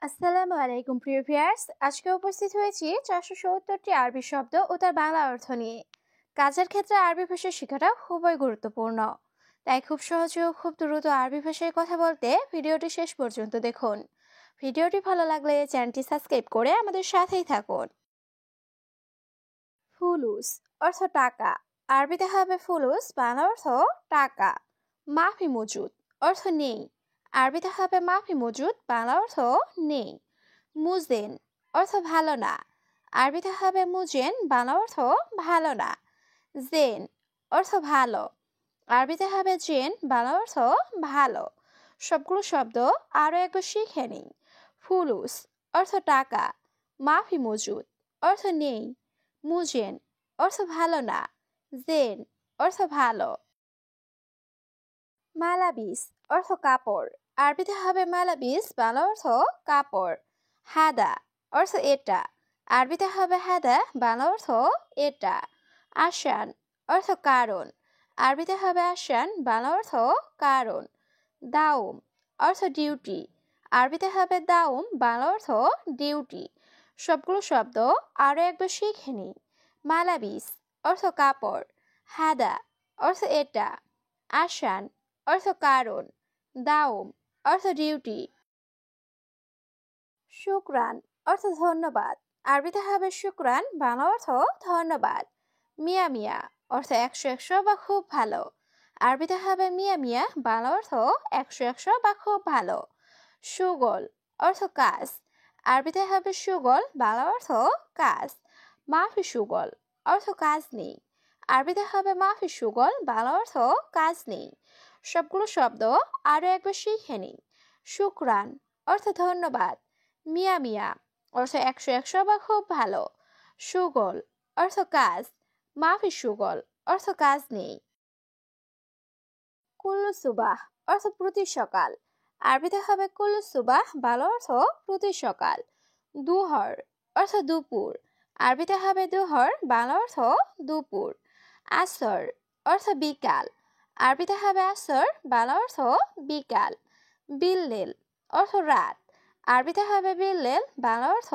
আসসালামু আলাইকুম প্রিয় ভিউয়ার্স, আজকে উপস্থিত হয়েছি 470টি আরবি শব্দ ও তার বাংলা অর্থ নিয়ে। কাজের ক্ষেত্রে আরবি ভাষা শেখাটা খুবই গুরুত্বপূর্ণ, তাই খুব সহজে ও খুব দ্রুত আরবি ভাষায় কথা বলতে ভিডিওটি শেষ পর্যন্ত দেখুন। ভিডিওটি ভালো লাগলে চ্যানেলটি সাবস্ক্রাইব করে আমাদের সাথেই থাকুন। ফুলুস অর্থ টাকা। আরবিতে হবে ফুলুস, বাংলা অর্থ টাকা। মাফি মজুদ অর্থ নেই। আরবিতে হবে মাফি মজুদ, বাংলা অর্থ নেই। মুজেন অর্থ ভালো না। আরবিতে হবে মুজেন, বাংলা অর্থ ভালো না। জেন অর্থ ভালো। আরবিতে হবে জেন, বাংলা অর্থ ভালো। সবগুলো শব্দ আরো একবার শিখে নিই। ফুলুস অর্থ টাকা। মাফি মজুদ অর্থ নেই। মুজেন অর্থ ভালো না। জেন অর্থ ভালো। মালাবিস অর্থ কাপড়। আরবিতে হবে মালাবিস, বাংলা অর্থ কাপড়। হাদা অর্থ এটা। আরবিতে হবে হাদা, বাংলা অর্থ এটা। আসান অর্থ কারণ। আরবিতে হবে আসান, বাংলা অর্থ কারণ। দাউম অর্থ ডিউটি। আরবিতে হবে দাউম, বাংলা অর্থ ডিউটি। সবগুলো শব্দ আরো একবার শিখে নিই। মালাবিস অর্থ কাপড়। হাদা অর্থ এটা। আসান অর্থ কারণ। দাউম অর্থ ডিউটি। শুকরান অর্থ ধন্যবাদ। আরবিতে হবে শুকরান, বাংলা অর্থ ধন্যবাদ। মিয়া মিয়া অর্থ 100 বা খুব ভালো। আরবিতে হবে মিয়া মিয়া, বাংলা অর্থ 100 বা খুব ভালো। সুগল অর্থ কাজ। আরবিতে হবে সুগল, বাংলা অর্থ কাজ। মাফি সুগল অর্থ কাজ নেই। আরবিতে হবে মাফি সুগল, বাংলা অর্থ কাজ নেই। সবগুলো শব্দ আরো একবার শিখে নিই। শুকরান অর্থ ধন্যবাদ। মিয়া মিয়া অর্থ 100 বা খুব ভালো। সুগল অর্থ কাজ। মাফি সুগল অর্থ কাজ নেই। কুল্লু সুবাহ অর্থ প্রতি সকাল। আরবিতে হবে কুল্লু সুবাহ, বাংলা অর্থ প্রতি সকাল। দুহর অর্থ দুপুর। আরবিতে হবে দুহর, বাংলা অর্থ দুপুর। আসর অর্থ বিকাল। আরবিতে হবে আসর, বাংলা অর্থ বিকাল। বিল্লেল অর্থ রাত। আরবিতে হবে বিল্লেল, বাংলা অর্থ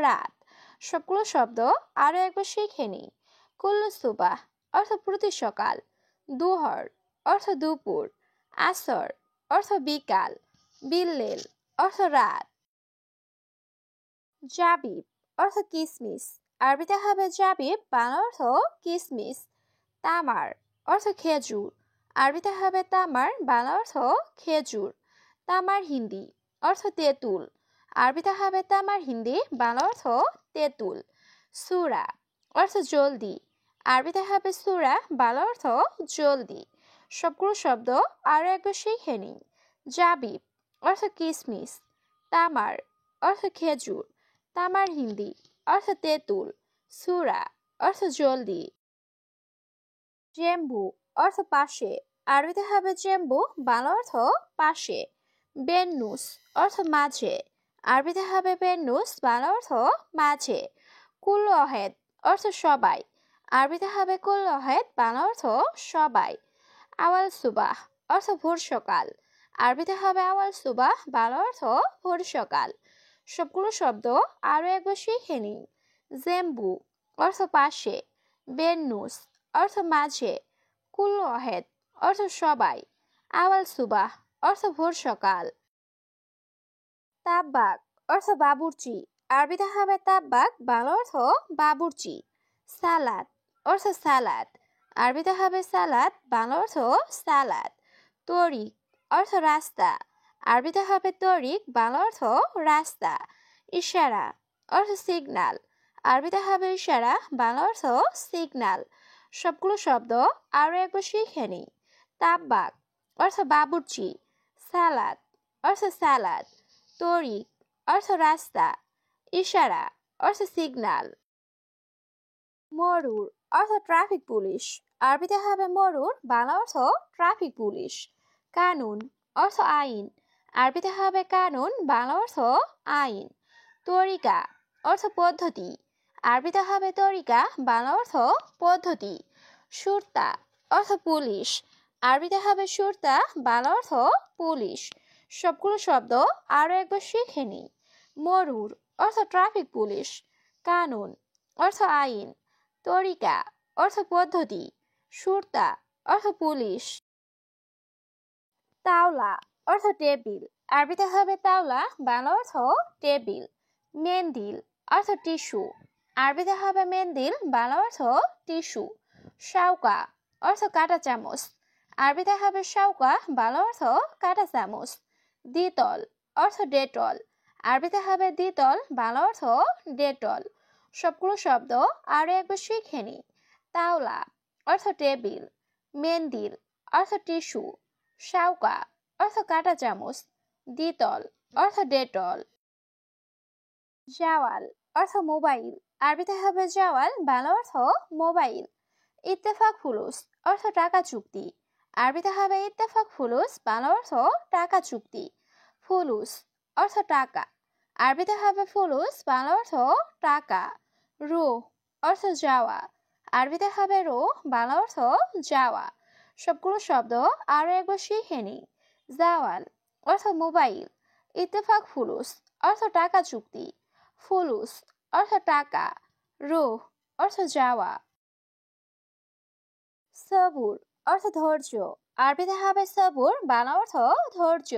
রাত। সবগুলো শব্দ আরো একবার শিখে নিই। কুল্লু সুবাহ অর্থ প্রতি সকাল। দুহর অর্থ দুপুর। আসর অর্থ বিকাল। বিল্লেল অর্থ রাত। জাবিব অর্থ কিসমিস। আরবিতে হবে জাবিব, বাংলা অর্থ কিসমিস। তামার অর্থ খেজুর। আরবিতে হবে তামার, বাংলা অর্থ খেজুর। তামার হিন্দি অর্থ তেঁতুল। আরবিতে হবে তামার হিন্দি, বাংলা অর্থ তেঁতুল। সুরা অর্থ জলদি। আরবিতে হবে সুরা, বাংলা অর্থ জলদি। সবগুলো শব্দ আরো একবার শিখে নিই। জাবিব অর্থ কিসমিস। তামার অর্থ খেজুর। তামার হিন্দি অর্থ তেঁতুল। সুরা অর্থ জলদি। জেম্বু অর্থ পাশে। আরবিতে হবে জেম্বু, বাংলা অর্থ পাশে। বেন্নুস অর্থ মাঝে। আরবিতে হবে বেন্নুস, বাংলা অর্থ মাঝে। কুল অহেদ অর্থ সবাই। আরবিতে হবে কুল অহেদ, বাংলা অর্থ সবাই। আওয়াল সুবাহ অর্থ ভোর সকাল। আরবিতে হবে আওয়াল সুবাহ, বাংলা অর্থ ভোর সকাল। সবগুলো শব্দ আরো একবার শিখে নিই। জেম্বু অর্থ পাশে। বেন্নুস অর্থ মাঝে। কুল অহেদ অর্থ সবাই। আওয়াল সুবাহ অর্থ ভোর সকাল। তাব্বাক অর্থ বাবুর্চি। আরবিতে হবে তাব্বাক, বাংলা অর্থ বাবুর্চি। সালাদ অর্থ সালাদ। আরবিতে হবে সালাদ, বাংলা অর্থ সালাদ। তরিক অর্থ রাস্তা। আরবিতে হবে তরিক, বাংলা অর্থ রাস্তা। ইশারা অর্থ সিগনাল। আরবিতে হবে ইশারা, বাংলা অর্থ সিগনাল। সবগুলো শব্দ আরো একবার শিখে নিই। তাব্বাক অর্থ বাবুর্চি। সালাদ অর্থ সালাদ। তরিক অর্থ রাস্তা। ইশারা অর্থ সিগনাল। মরুর অর্থ ট্রাফিক পুলিশ। আরবিতে হবে মরুর, বাংলা অর্থ ট্রাফিক পুলিশ। কানুন অর্থ আইন। আরবিতে হবে কানুন, বাংলা অর্থ আইন। তরিকা অর্থ পদ্ধতি। আরবিতে হবে তরিকা, বাংলা অর্থ পদ্ধতি। সুরতা অর্থ পুলিশ। আরবিতে হবে সুরতা, বাংলা অর্থ পুলিশ। সবগুলো শব্দ আরো একবার শিখে নিই। মরুর অর্থ ট্রাফিক পুলিশ, কানুন অর্থ আইন, তরিকা অর্থ পদ্ধতি, সুরতা অর্থ পুলিশ। তাওলা অর্থ টেবিল, আরবিতে হবে তাওলা, বাংলা অর্থ টেবিল। মেন্দিল অর্থ টিস্যু, আরবিতে হবে মেন্দিল, বাংলা অর্থ টিস্যু। শাউকা অর্থ কাঁটা চামচ, আরবিতে হবে শাউকা, বাংলা অর্থ কাঁটা চামচ। দ্বিতল অর্থ ডেটল, আরবিতে হবে দ্বিতল, বাংলা অর্থ ডেটল। সবগুলো শব্দ আরো একবার শিখে নি। তাওলা অর্থ টেবিল, মেন্দিল অর্থ টিস্যু, শাউকা অর্থ কাঁটা চামচ, দ্বিতল অর্থ ডেটল। জাওয়াল অর্থ মোবাইল, আরবিতে হবে জাওয়াল, বাংলা অর্থ মোবাইল। ইত্তেফাক ফুলুস অর্থ টাকা চুক্তি, আরবিতে হবে ইত্তেফাক ফুলুস, বাংলা অর্থ টাকা চুক্তি। ফুলুস অর্থ টাকা, আরবিতে হবে ফুলুস, বাংলা অর্থ টাকা। রুহ অর্থ যাওয়া, আরবিতে হবে রুহ, বাংলা অর্থ যাওয়া। সবগুলো শব্দ আরো একবার শিখে নি। জাওয়াল অর্থ মোবাইল, ইত্তেফাক ফুলুস অর্থ টাকা চুক্তি, ফুলুস অর্থ টাকা, রুহ অর্থ যাওয়া। সবুর অর্থ ধৈর্য, আরবিতে হবে সবুর, বাংলা অর্থ ধৈর্য।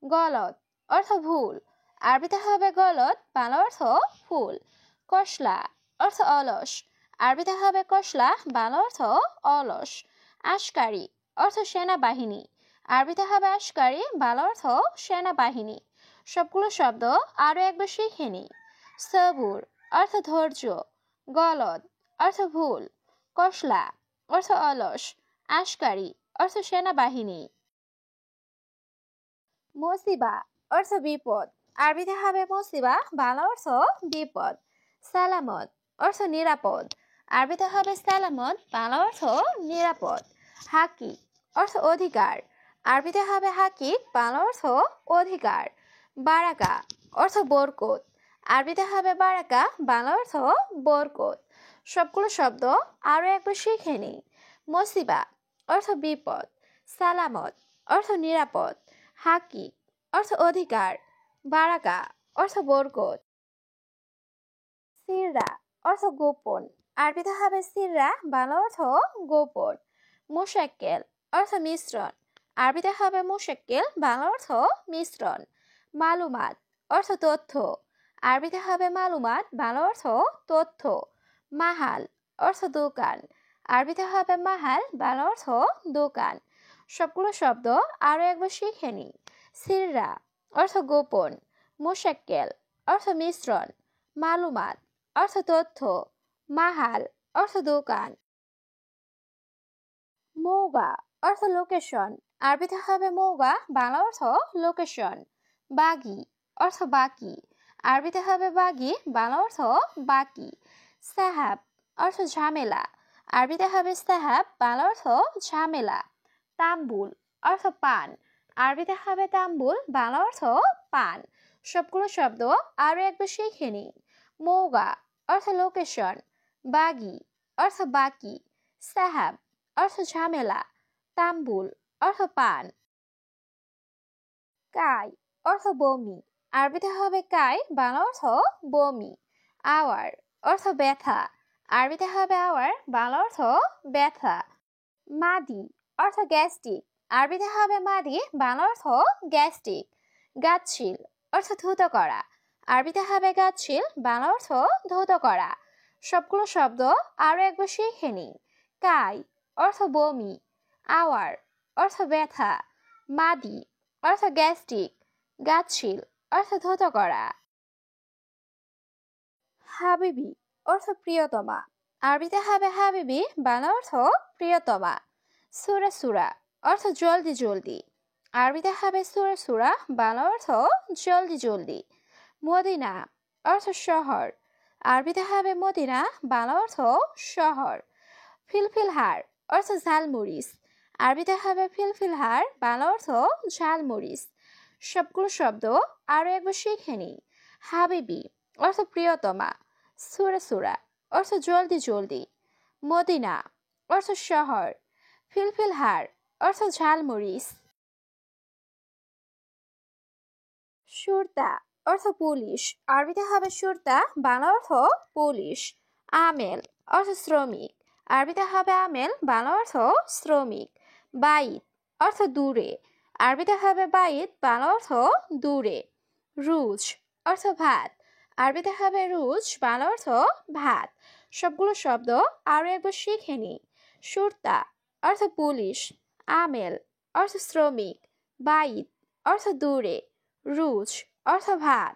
গলত অর্থ ভুল, আরবিতে হবে গলত, বাংলা অর্থ ভুল। কসলা অর্থ অলস, আরবিতে হবে কসলা, বাংলা অর্থ অলস। আশকারি অর্থ সেনাবাহিনী, আরবিতে হবে আশকারি, বাংলা অর্থ সেনাবাহিনী। সবগুলো শব্দ আরো একবার শিখে নি। সবুর অর্থ ধৈর্য, গলত অর্থ ভুল, কসলা অর্থ অলস, আশকারি অর্থ সেনাবাহিনী। মুসিবা অর্থ বিপদ, আরবিতে হবে মুসিবা, বাংলা অর্থ বিপদ। সালামত অর্থ নিরাপদ, আরবিতে হবে সালামত, বাংলা অর্থ নিরাপদ। হাকি অর্থ অধিকার, আরবিতে হবে হাকি, বাংলা অর্থ অধিকার। বারাকা অর্থ বরকত, আরবিতে হবে বারাকা, বাংলা অর্থ বরকত। সবগুলো শব্দ আরো একবার শিখে নি। মুসিবা অর্থ বিপদ, সালামত অর্থ নিরাপদ, হাকি অর্থ অধিকার, বারাকা অর্থ বরকত। সিররা অর্থ গোপন, আরবিতে হবে সিররা, বাংলা অর্থ গোপন। মুশাক্কেল অর্থ মিশ্রণ, আরবিতে হবে মুশাক্কেল, বাংলা অর্থ মিশ্রণ। মালুমাত অর্থ তথ্য, আরবিতে হবে মালুমাত, বাংলা অর্থ তথ্য। মাহাল অর্থ দোকান, আরবিতে হবে মাহাল, বাংলা অর্থ দোকান। সবগুলো শব্দ আরো একবার শিখে নি। সিররা অর্থ গোপন, মুশাক্কেল অর্থ মিশ্রণ, মালুমাত অর্থ তথ্য, মাহাল অর্থ দোকান। মৌগা অর্থ লোকেশন, আরবিতে হবে মৌগা, বাংলা অর্থ লোকেশন। বাগি অর্থ বাকি, আরবিতে হবে বাগি, বাংলা অর্থ বাকি। সাহাব অর্থ ঝামেলা, আরবিতে হবে সাহাব, বাংলা অর্থ ঝামেলা। তাম্বুল অর্থ পান, আরবিতে হবে তাম্বুল, বাংলা অর্থ পান। সবগুলো শব্দ আরো একবার শিখে নি। মৌগা অর্থ লোকেশন, বাগি অর্থ বাকি, সাহাব অর্থ ঝামেলা, তাম্বুল অর্থ পান। কাই অর্থ বমি, আরবিতে হবে কাই, বাংলা অর্থ বমি। আওয়ার অর্থ ব্যথা, আরবিতে হবে আওয়ার, বাংলা অর্থ ব্যথা। মাদি অর্থ গ্যাস্ট্রিক, আরবিতে হবে মাদি, বাংলা অর্থ গ্যাস্ট্রিক। গাচ্ছিল অর্থ ধুত করা, আরবিতে হবে গাচ্ছিল, বাংলা অর্থ ধুত করা। সবগুলো শব্দ আরো একবার শিখে নি। কাই অর্থ বমি, আওয়ার অর্থ ব্যথা, মাদি অর্থ গ্যাস্ট্রিক, গাচ্ছিল অর্থ ধুত করা। হাবিবি অর্থ প্রিয়তমা, আরবিতে হবে হাবিবি, বাংলা অর্থ প্রিয়তমা। সুরা সুরা অর্থ জলদি জলদি, আরবিতে হবে সুরা সুরা, বাংলা অর্থ জলদি জলদি। মদিনা অর্থ শহর, আরবিতে হবে মদিনা, বাংলা অর্থ শহর। ফিলফিলহার অর্থ ঝালমরিচ, আরবিতে হবে ফিলফিলহার, বাংলা অর্থ ঝালমরিচ। সবগুলো শব্দ আরো একবার শিখে নি। হাবিবি অর্থ প্রিয়তমা, সুরা সুরা অর্থ জলদি জলদি, মদিনা অর্থ শহর, ফিলফিলহার অর্থ ঝালমরিচ। সুরতা অর্থ পুলিশ, আরবিতে হবে সুরতা, বাংলা অর্থ পুলিশ। আমেল অর্থ শ্রমিক, আরবিতে হবে আমেল, বাংলা অর্থ শ্রমিক। বাইত অর্থ দূরে, আরবিতে হবে বাইত, বাংলা অর্থ দূরে। রুজ অর্থ ভাত, আরবিতে হবে রুজ, বাংলা অর্থ ভাত। সবগুলো শব্দ আরো একবার শিখে নিই। সুরতা অর্থ পুলিশ, আমেল অর্থ শ্রমিক, বাইত অর্থ দূরে, রুজ অর্থ ভাত।